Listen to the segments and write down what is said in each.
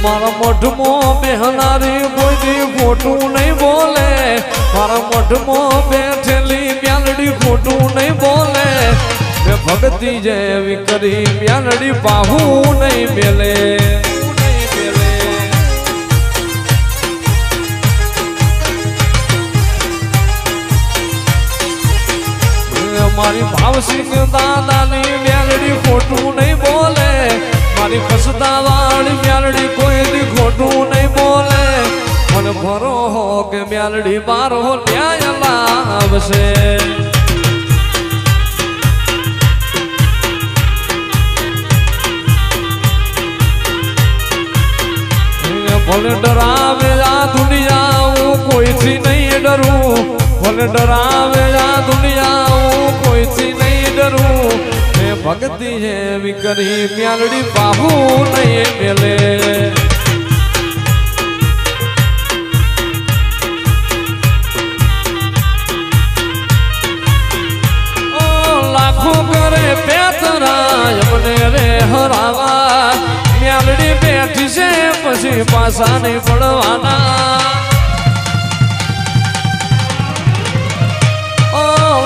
મારા મોઢમાં બેહનારી કોઈ ખોટું નહીં બોલે, મારા મોઢમાં બેઠેલી મ્યાલડી ખોટું નહીં બોલે, મેં ભક્તિ જેવી કરી મ્યાલડી બાહુ નહીં મેલે. મારી ભાવસિંહ દાદાની મ્યાલડી ખોટું નહીં બોલે, મારી ખસતા વાળી મ્યાલડી કોઈ દી ખોટું નહીં બોલે. મને ભરો હો કે મ્યાલડી મારો ન્યાય લાવશે. ભલે ડરાવે આ દુનિયા હું કોઈથી નહીં ડરું, ભલે ડરાવે આ દુનિયા હું કોઈથી નહીં ડરું. મેં ભક્તિ એવી કરી મ્યાલડી બાહુ નહીં મેલે. લાખો કરે પેતરાય મને રે હરાવા, મ્યાલડી બેઠી છે પછી પાછા નહીં પડવાના.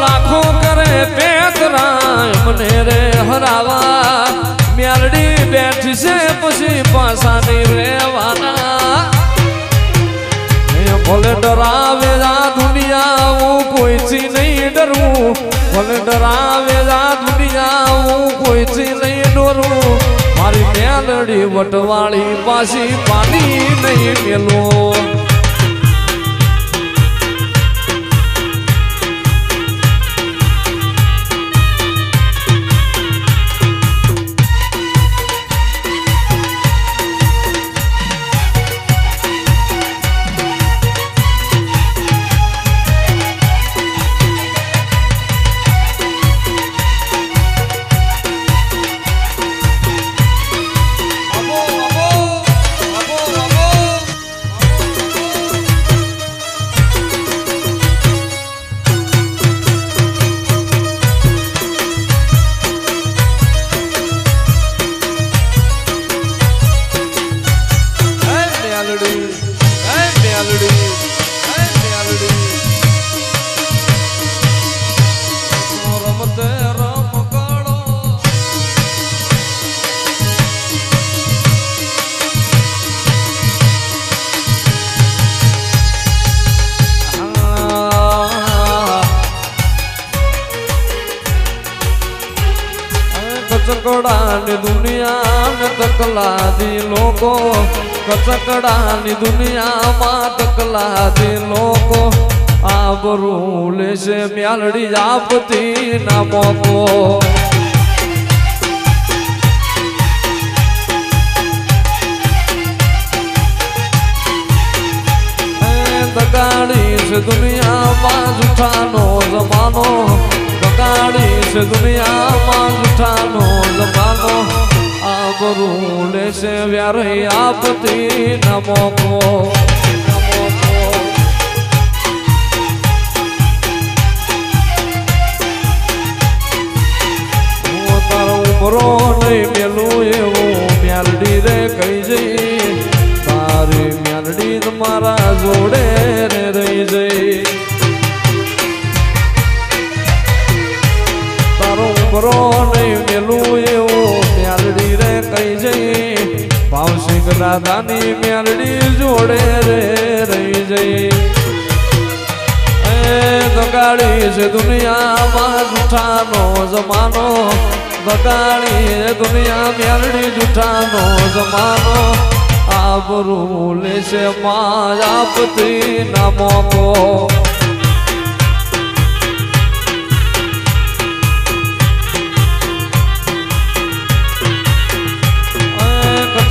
લાખો કરે પેતરાય મને રે હરાવા, મ્યાલડી બેઠી છે પછી પાછા નહીં રહેવાના. ભલે ડરાવે આ દુનિયા હું કોઈથી નહીં ડરું, ભલે ડરાવે આ દુનિયા હું કોઈથી નહીં ડરું. મારી મ્યાલડી વટવાળી પાછી પાણી નહીં મેલું. કચકડાની દુનિયા તકલા દી લોકો, કચકડાની દુનિયામાં તકલા દી લોકો. આબરૂ લેશે મ્યાલડી આપતી ના મોકો. દગાડી છે દુનિયામાં જૂઠાનો જમાનો, દગાડી છે દુનિયામાં જૂઠાનો જમાનો. આબરૂ લેશે વ્યારે આપતી ના મોકો. તારો ઉમરો નહીં મેલું એવું મ્યાલડી રે કહી જઈ, તારી મ્યાલડી તમારા જોડે રે રહી જઈ. તારો ઉમરો નહીં મેલું એવું મ્યાલડી રે કહી જઈ, ભાવસિંહ દાદાની મ્યાલડી જોડે રે રહી જઈ. દગાડી છે દુનિયામાં જૂઠાનો જમાનો, દગાડી દુનિયા મ્યાલડી જૂઠાનો જમાનો. આબરૂ લેશે માં આપતી ના મોકો.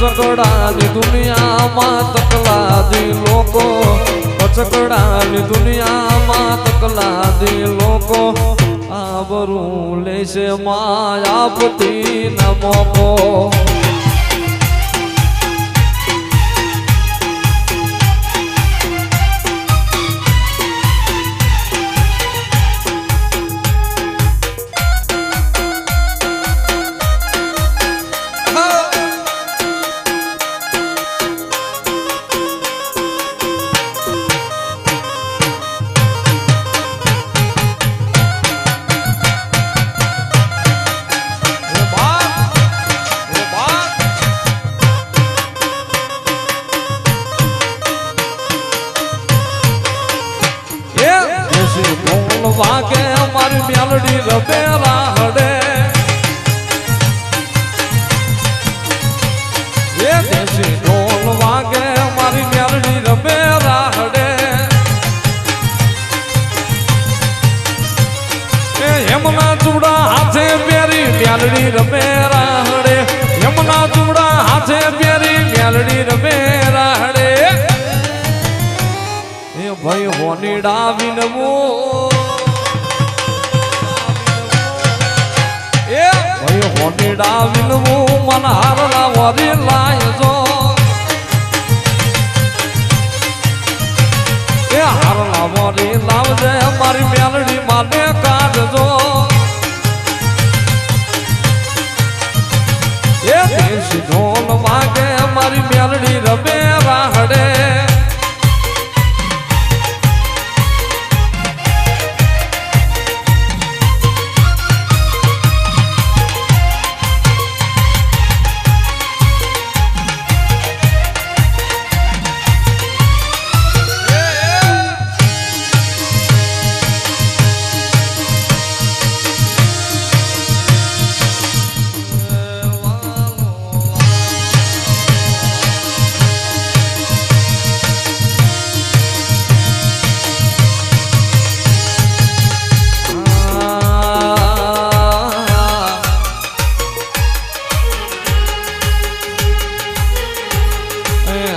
કચકડાની દુનિયામાં તકલા દી લોકો, કચકડાની દુનિયામાં તકલા દી લોકો. આબરૂ લેશે માં આપતી ના મોકો. એ દેશી ઢોલ વાગે મારી મેલડી રમે રાહડે એ યમના ચૂડા હાથે પહેરી મેલડી રમે રાહડે યમના ચૂડા હાથે પહેરી મેલડી રમે રાહડે એ ભાઈ હોનીડા વિનવું એ ભાઈ હોનીડા વિનવું મન હારલા વરી લાયજો એ હારલા વરી લાવજે મારી મેલડી માને કાઢજો એ દેશી ઢોલ વાગે મારી મેલડી રમે રાહડે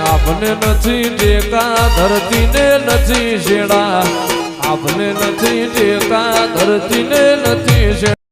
આપને નથી ટેકા ધરતીને નથી છેડા આપને નથી ટેકા ધરતીને નથી છેડા